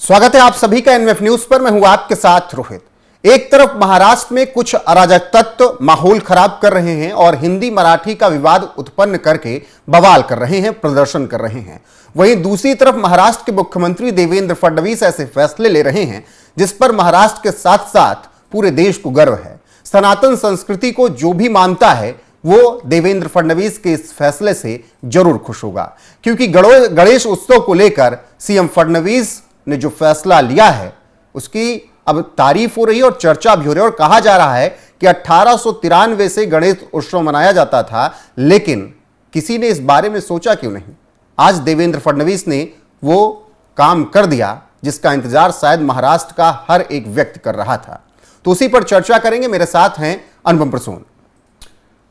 स्वागत है आप सभी का एनएफ न्यूज पर। मैं हूं आपके साथ रोहित। एक तरफ महाराष्ट्र में कुछ अराजक तत्व माहौल खराब कर रहे हैं और हिंदी मराठी का विवाद उत्पन्न करके बवाल कर रहे हैं, प्रदर्शन कर रहे हैं। वहीं दूसरी तरफ महाराष्ट्र के मुख्यमंत्री देवेंद्र फडणवीस ऐसे फैसले ले रहे हैं जिस पर महाराष्ट्र के साथ साथ पूरे देश को गर्व है। सनातन संस्कृति को जो भी मानता है वो देवेंद्र फडणवीस के इस फैसले से जरूर खुश होगा, क्योंकि गणेश उत्सव को लेकर सीएम फडणवीस ने जो फैसला लिया है उसकी अब तारीफ हो रही है और चर्चा भी हो रही है। और कहा जा रहा है कि 1893 से गणेश उत्सव मनाया जाता था, लेकिन किसी ने इस बारे में सोचा क्यों नहीं। आज देवेंद्र फडणवीस ने वो काम कर दिया जिसका इंतजार शायद महाराष्ट्र का हर एक व्यक्ति कर रहा था। तो उसी पर चर्चा करेंगे। मेरे साथ हैं अनुपम प्रसून।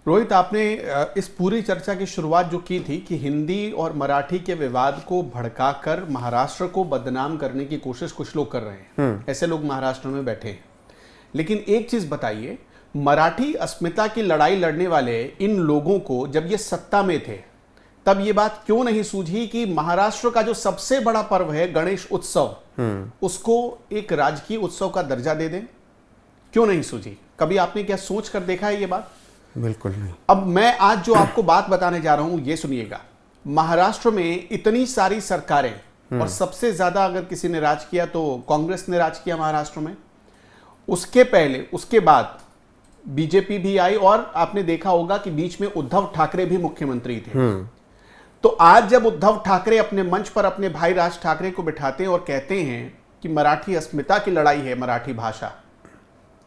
रोहित, आपने इस पूरी चर्चा की शुरुआत जो की थी कि हिंदी और मराठी के विवाद को भड़काकर महाराष्ट्र को बदनाम करने की कोशिश कुछ लोग कर रहे हैं। ऐसे लोग महाराष्ट्र में बैठे हैं। लेकिन एक चीज बताइए, मराठी अस्मिता की लड़ाई लड़ने वाले इन लोगों को जब ये सत्ता में थे तब ये बात क्यों नहीं सूझी कि महाराष्ट्र का जो सबसे बड़ा पर्व है गणेश उत्सव, उसको एक राजकीय उत्सव का दर्जा दे दें? क्यों नहीं सूझी? कभी आपने क्या सोच कर देखा है ये बात? बिल्कुल नहीं। अब मैं आज जो आपको बात बताने जा रहा हूं ये सुनिएगा। महाराष्ट्र में इतनी सारी सरकारें और सबसे ज्यादा अगर किसी ने राज किया तो कांग्रेस ने राज किया महाराष्ट्र में। उसके पहले उसके बाद बीजेपी भी आई और आपने देखा होगा कि बीच में उद्धव ठाकरे भी मुख्यमंत्री थे। तो आज जब उद्धव ठाकरे अपने मंच पर अपने भाई राज ठाकरे को बिठाते हैं और कहते हैं कि मराठी अस्मिता की लड़ाई है मराठी भाषा,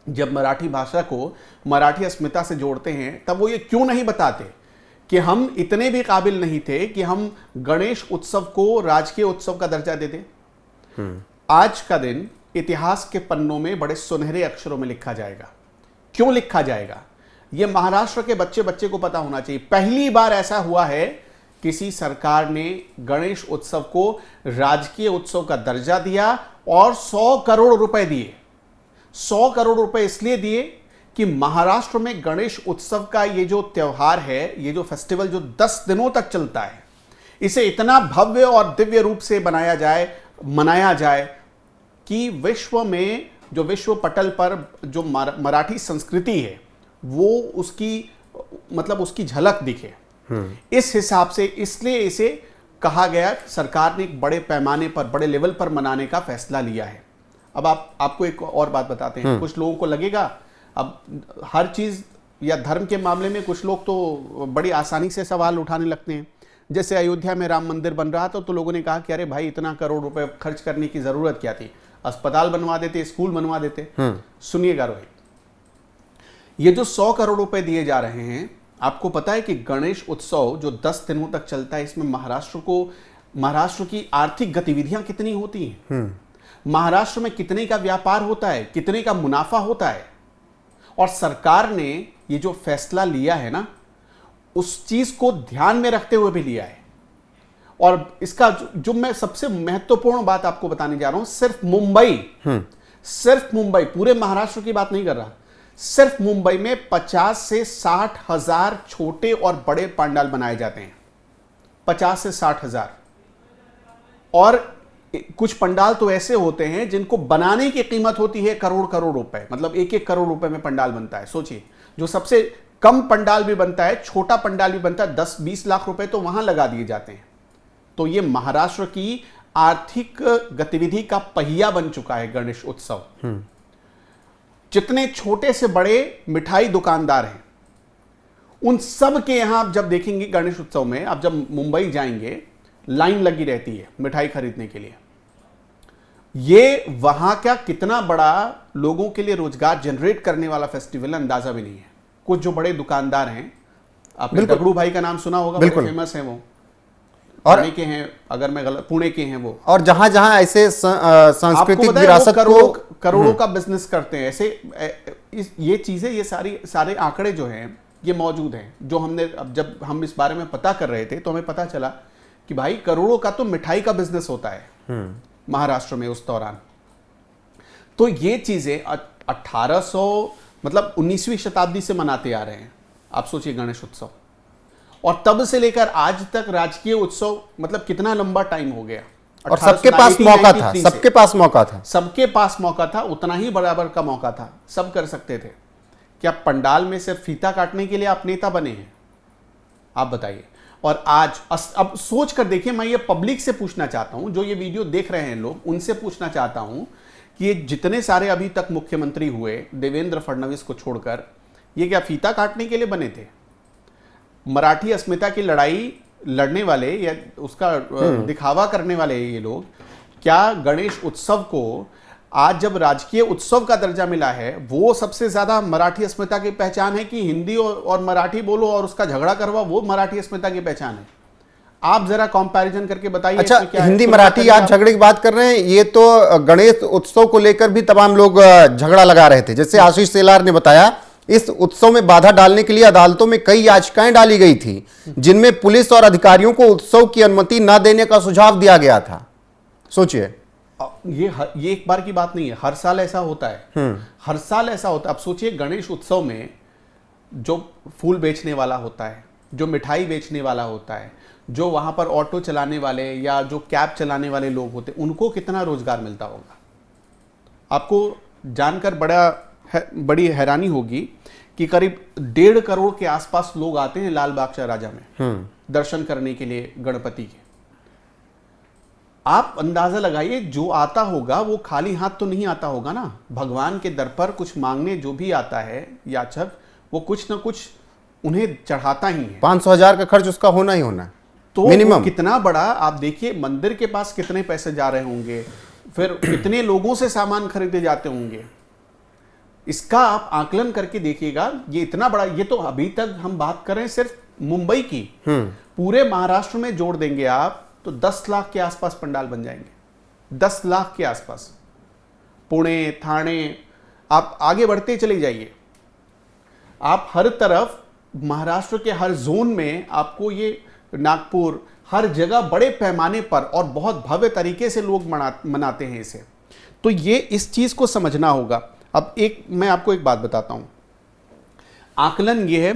जब मराठी भाषा को मराठी अस्मिता से जोड़ते हैं तब वो ये क्यों नहीं बताते कि हम इतने भी काबिल नहीं थे कि हम गणेश उत्सव को राजकीय उत्सव का दर्जा दे दें। आज का दिन इतिहास के पन्नों में बड़े सुनहरे अक्षरों में लिखा जाएगा। क्यों लिखा जाएगा? ये महाराष्ट्र के बच्चे बच्चे को पता होना चाहिए। पहली बार ऐसा हुआ है किसी सरकार ने गणेश उत्सव को राजकीय उत्सव का दर्जा दिया और 100 करोड़ रुपए दिए। 100 करोड़ रुपए इसलिए दिए कि महाराष्ट्र में गणेश उत्सव का ये जो त्योहार है, ये जो फेस्टिवल जो 10 दिनों तक चलता है, इसे इतना भव्य और दिव्य रूप से मनाया जाए कि विश्व में जो विश्व पटल पर जो मराठी संस्कृति है वो उसकी झलक दिखे। इस हिसाब से इसलिए इसे कहा गया, सरकार ने एक बड़े पैमाने पर, बड़े लेवल पर मनाने का फैसला लिया है। अब आपको एक और बात बताते हैं। कुछ लोगों को लगेगा, अब हर चीज या धर्म के मामले में कुछ लोग तो बड़ी आसानी से सवाल उठाने लगते हैं। जैसे अयोध्या में राम मंदिर बन रहा था तो लोगों ने कहा कि अरे भाई इतना करोड़ रुपए खर्च करने की जरूरत क्या थी, अस्पताल बनवा देते, स्कूल बनवा देते। सुनिएगा रोहित, ये जो 100 करोड़ रुपए दिए जा रहे हैं, आपको पता है कि गणेश उत्सव जो 10 दिनों तक चलता है, इसमें महाराष्ट्र की आर्थिक गतिविधियां कितनी होती हैं, महाराष्ट्र में कितने का व्यापार होता है, कितने का मुनाफा होता है। और सरकार ने ये जो फैसला लिया है ना, उस चीज को ध्यान में रखते हुए भी लिया है। और इसका जो मैं सबसे महत्वपूर्ण बात आपको बताने जा रहा हूं, सिर्फ मुंबई, पूरे महाराष्ट्र की बात नहीं कर रहा, सिर्फ मुंबई में 50 से 60 हजार छोटे और बड़े पंडाल बनाए जाते हैं। 50 से 60 हजार। और कुछ पंडाल तो ऐसे होते हैं जिनको बनाने की कीमत होती है करोड़ रुपए, मतलब 1-1 करोड़ रुपए में पंडाल बनता है। सोचिए, जो सबसे कम पंडाल भी बनता है, छोटा पंडाल भी बनता है, 10-20 लाख रुपए तो वहां लगा दिए जाते हैं। तो ये महाराष्ट्र की आर्थिक गतिविधि का पहिया बन चुका है गणेश उत्सव। जितने छोटे से बड़े मिठाई दुकानदार हैं, उन सब के यहां आप जब देखेंगे गणेश उत्सव में, आप जब मुंबई जाएंगे, लाइन लगी रहती है मिठाई खरीदने के लिए। ये वहां का कितना बड़ा लोगों के लिए रोजगार जनरेट करने वाला फेस्टिवल है, अंदाजा भी नहीं है। कुछ जो बड़े दुकानदार हैं, आपने दगड़ू भाई का नाम सुना होगा, बिल्कुल फेमस है वो, और पुणे के हैं, अगर मैं गलत, पुणे के हैं वो। और जहां जहां ऐसे सांस्कृतिक विरासत को करोड़ों का बिजनेस करते हैं ऐसे। ये चीजें, ये सारे आंकड़े जो हैं ये मौजूद हैं। जो हमने, अब जब हम इस बारे में पता कर रहे थे तो हमें पता चला कि भाई करोड़ों का तो मिठाई का बिजनेस होता है महाराष्ट्र में उस दौरान। तो ये चीजें 1800 मतलब 19वीं शताब्दी से मनाते आ रहे हैं। आप सोचिए गणेश उत्सव, और तब से लेकर आज तक राजकीय उत्सव, मतलब कितना लंबा टाइम हो गया। और सबके पास मौका था, सबके पास मौका था, सबके पास मौका था, उतना ही बराबर का मौका था, सब कर सकते थे। क्या पंडाल में सिर्फ फीता काटने के लिए आप नेता बने हैं? आप बताइए। और आज अब सोच कर देखिए, मैं ये पब्लिक से पूछना चाहता हूं, जो ये वीडियो देख रहे हैं लोग, उनसे पूछना चाहता हूं कि ये जितने सारे अभी तक मुख्यमंत्री हुए देवेंद्र फडणवीस को छोड़कर, ये क्या फीता काटने के लिए बने थे? मराठी अस्मिता की लड़ाई लड़ने वाले या उसका दिखावा करने वाले ये लोग, क्या गणेश उत्सव को आज जब राजकीय उत्सव का दर्जा मिला है, वो सबसे ज्यादा मराठी अस्मिता की पहचान है कि हिंदी और मराठी बोलो और उसका झगड़ा करवा, वो मराठी अस्मिता की पहचान है? आप जरा कंपैरिजन करके बताइए। अच्छा, क्या हिंदी मराठी आप झगड़े की बात कर रहे हैं, ये तो गणेश उत्सव को लेकर भी तमाम लोग झगड़ा लगा रहे थे। जैसे आशीष सेलार ने बताया, इस उत्सव में बाधा डालने के लिए अदालतों में कई याचिकाएं डाली गई थी, जिनमें पुलिस और अधिकारियों को उत्सव की अनुमति न देने का सुझाव दिया गया था। सोचिए, ये एक बार की बात नहीं है, हर साल ऐसा होता है, हर साल ऐसा होता है। अब सोचिए, गणेश उत्सव में जो फूल बेचने वाला होता है, जो मिठाई बेचने वाला होता है, जो वहां पर ऑटो चलाने वाले या जो कैब चलाने वाले लोग होते हैं, उनको कितना रोजगार मिलता होगा? आपको जानकर बड़ी हैरानी होगी कि करीब 1.5 करोड़ के आसपास लोग आते हैं लाल बाग राजा में दर्शन करने के लिए गणपति के। आप अंदाजा लगाइए, जो आता होगा वो खाली हाथ तो नहीं आता होगा ना। भगवान के दर पर कुछ मांगने जो भी आता है याचक, वो कुछ ना कुछ उन्हें चढ़ाता ही है। 500,000 का खर्च उसका होना ही होना, तो मिनिमम। कितना बड़ा, आप देखिए मंदिर के पास कितने पैसे जा रहे होंगे, फिर कितने लोगों से सामान खरीदे जाते होंगे, इसका आप आकलन करके देखिएगा। ये इतना बड़ा, ये तो अभी तक हम बात कर रहे हैं सिर्फ मुंबई की, पूरे महाराष्ट्र में जोड़ देंगे आप तो 10 लाख के आसपास पंडाल बन जाएंगे, 10 लाख के आसपास। पुणे, थाने, आप आगे बढ़ते चले जाइए, आप हर तरफ महाराष्ट्र के हर जोन में आपको ये, नागपुर, हर जगह बड़े पैमाने पर और बहुत भव्य तरीके से लोग मनाते हैं इसे। तो ये इस चीज को समझना होगा। अब मैं आपको एक बात बताता हूं, आकलन ये है,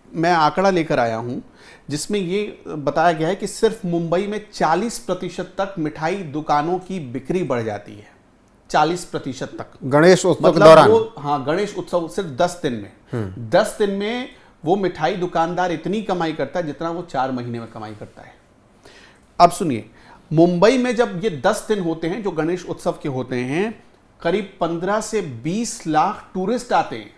मैं आंकड़ा लेकर आया हूं जिसमें ये बताया गया है कि सिर्फ मुंबई में 40% तक मिठाई दुकानों की बिक्री बढ़ जाती है, 40% तक गणेश उत्सव के मतलब दौरान। हाँ, गणेश उत्सव सिर्फ 10 दिन में, 10 दिन में वो मिठाई दुकानदार इतनी कमाई करता है जितना वो 4 महीने में कमाई करता है। अब सुनिए, मुंबई में जब ये 10 दिन होते हैं जो गणेश उत्सव के होते हैं, करीब 15 से 20 लाख टूरिस्ट आते हैं।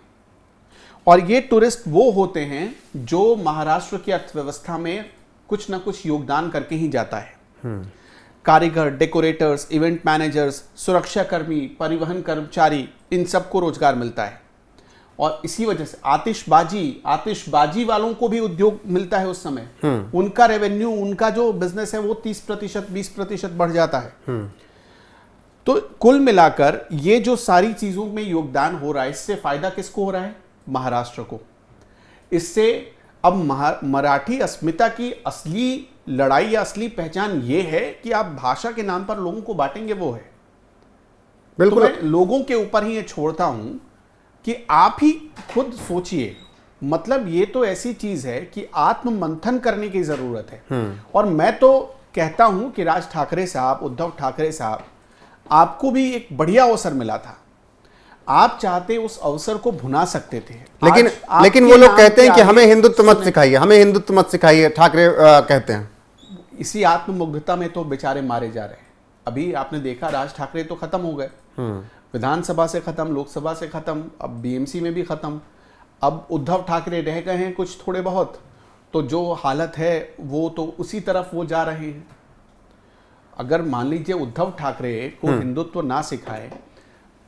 और ये टूरिस्ट वो होते हैं जो महाराष्ट्र की अर्थव्यवस्था में कुछ ना कुछ योगदान करके ही जाता है। कारीगर, डेकोरेटर्स, इवेंट मैनेजर्स, सुरक्षा कर्मी, परिवहन कर्मचारी, इन सबको रोजगार मिलता है। और इसी वजह से आतिशबाजी वालों को भी उद्योग मिलता है उस समय। उनका रेवेन्यू, उनका जो बिजनेस है वो 30%, 20% बढ़ जाता है। तो कुल मिलाकर ये जो सारी चीजों में योगदान हो रहा है, इससे फायदा किसको हो रहा है? महाराष्ट्र को। इससे अब मराठी अस्मिता की असली लड़ाई या असली पहचान ये है कि आप भाषा के नाम पर लोगों को बांटेंगे, वो है। बिल्कुल। तो मैं लोगों के ऊपर ही ये छोड़ता हूं कि आप ही खुद सोचिए। मतलब ये तो ऐसी चीज है कि आत्म मंथन करने की जरूरत है। और मैं तो कहता हूं कि राज ठाकरे साहब, उद्धव ठाकरे साहब, आपको भी एक बढ़िया अवसर मिला था। आप चाहते उस अवसर को भुना सकते थे। लेकिन वो लोग कहते हैं कि हमें हिंदुत्व मत सिखाइए, हमें हिंदुत्व मत सिखाइए, ठाकरे कहते हैं। इसी आत्ममुग्धता में तो बेचारे मारे जा रहे हैं। अभी आपने देखा, राज ठाकरे तो खत्म हो गए, विधानसभा से खत्म, लोकसभा से खत्म, अब बीएमसी में भी खत्म। अब उद्धव ठाकरे रह गए हैं कुछ थोड़े बहुत, तो जो हालत है वो तो उसी तरफ वो जा रहे हैं। अगर मान लीजिए उद्धव ठाकरे को हिंदुत्व ना सिखाए,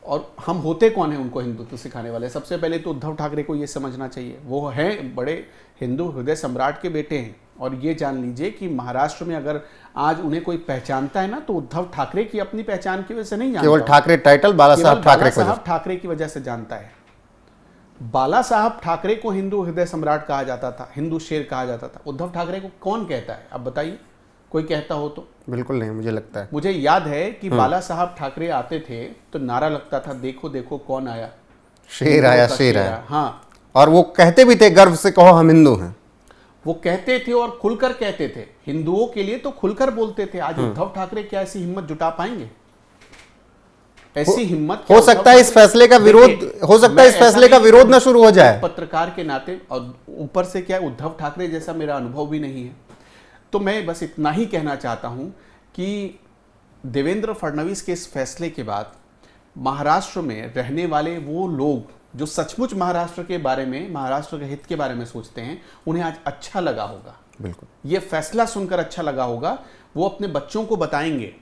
और हम होते कौन है उनको हिंदुत्व सिखाने वाले? सबसे पहले तो उद्धव ठाकरे को ये समझना चाहिए, वो हैं बड़े हिंदू हृदय सम्राट के बेटे हैं। और ये जान लीजिए कि महाराष्ट्र में अगर आज उन्हें कोई पहचानता है ना, तो उद्धव ठाकरे की अपनी पहचान की वजह से नहीं जानता, केवल ठाकरे टाइटल बाला साहब ठाकरे की वजह से जानता है। बाला साहब ठाकरे को हिंदू हृदय सम्राट कहा जाता था, हिंदू शेर कहा जाता था। उद्धव ठाकरे को कौन कहता है? अब बताइए, कोई कहता हो तो? बिल्कुल नहीं, मुझे लगता है। मुझे याद है कि बाला साहब ठाकरे आते थे तो नारा लगता था, देखो देखो कौन आया, शेर आया, शेर आया। हाँ, और वो कहते भी थे गर्व से, कहो हम हिंदू हैं। वो कहते थे और खुलकर कहते थे, हिंदुओं के लिए तो खुलकर बोलते थे। आज उद्धव ठाकरे क्या ऐसी हिम्मत जुटा पाएंगे? ऐसी हिम्मत हो सकता है इस फैसले का विरोध, हो सकता है इस फैसले का विरोध ना शुरू हो जाए पत्रकार के नाते, और ऊपर से क्या उद्धव ठाकरे जैसा मेरा अनुभव भी नहीं है। तो मैं बस इतना ही कहना चाहता हूं कि देवेंद्र फडणवीस के इस फैसले के बाद महाराष्ट्र में रहने वाले वो लोग जो सचमुच महाराष्ट्र के बारे में, महाराष्ट्र के हित के बारे में सोचते हैं, उन्हें आज अच्छा लगा होगा। बिल्कुल ये फैसला सुनकर अच्छा लगा होगा। वो अपने बच्चों को बताएंगे।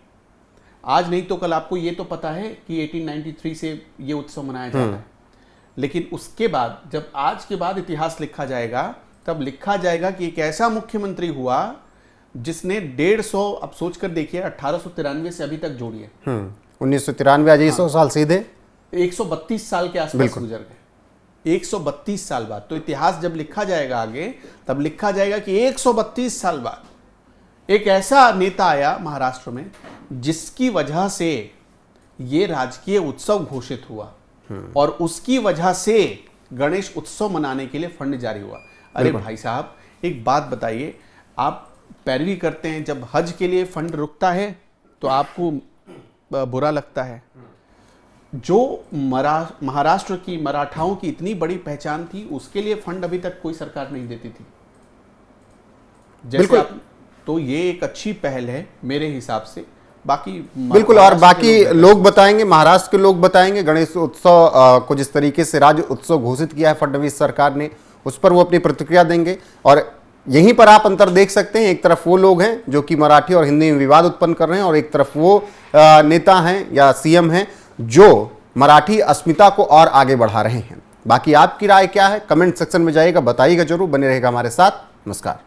आज नहीं तो कल आपको ये तो पता है कि 1893 से ये उत्सव मनाया जाता है, लेकिन उसके बाद जब आज के बाद इतिहास लिखा जाएगा, तब लिखा जाएगा कि एक ऐसा मुख्यमंत्री हुआ जिसने 150, अब सोचकर देखिए, 1893 से अभी तक जोड़िए, 1993 आज 100 साल सीधे 132 साल के आसपास गुजर गए। 132 साल बाद। तो इतिहास जब लिखा जाएगा आगे, तब लिखा जाएगा कि 132 साल बाद एक ऐसा नेता आया महाराष्ट्र में जिसकी वजह से ये राजकीय उत्सव घोषित हुआ और उसकी वजह से गणेश उत्सव मनाने के लिए फंड जारी हुआ। अरे भाई साहब, एक बात बताइए, आप पैरवी करते हैं, जब हज के लिए फंड रुकता है तो आपको बुरा लगता है। जो महाराष्ट्र की मराठाओं की इतनी बड़ी पहचान थी, उसके लिए फंड अभी तक कोई सरकार नहीं देती थी। जैसे आप, तो ये एक अच्छी पहल है मेरे हिसाब से। बाकी बिल्कुल, और बाकी लोग बताएंगे, महाराष्ट्र के लोग बताएंगे गणेश उत्सव को जिस तरीके से राज्य उत्सव घोषित किया है फडणवीस सरकार ने, उस पर वो अपनी प्रतिक्रिया देंगे। और यहीं पर आप अंतर देख सकते हैं, एक तरफ वो लोग हैं जो कि मराठी और हिंदी में विवाद उत्पन्न कर रहे हैं, और एक तरफ वो नेता हैं या सीएम हैं जो मराठी अस्मिता को और आगे बढ़ा रहे हैं। बाकी आपकी राय क्या है? कमेंट सेक्शन में जाइएगा, बताइएगा जरूर। बने रहेगा हमारे साथ। नमस्कार।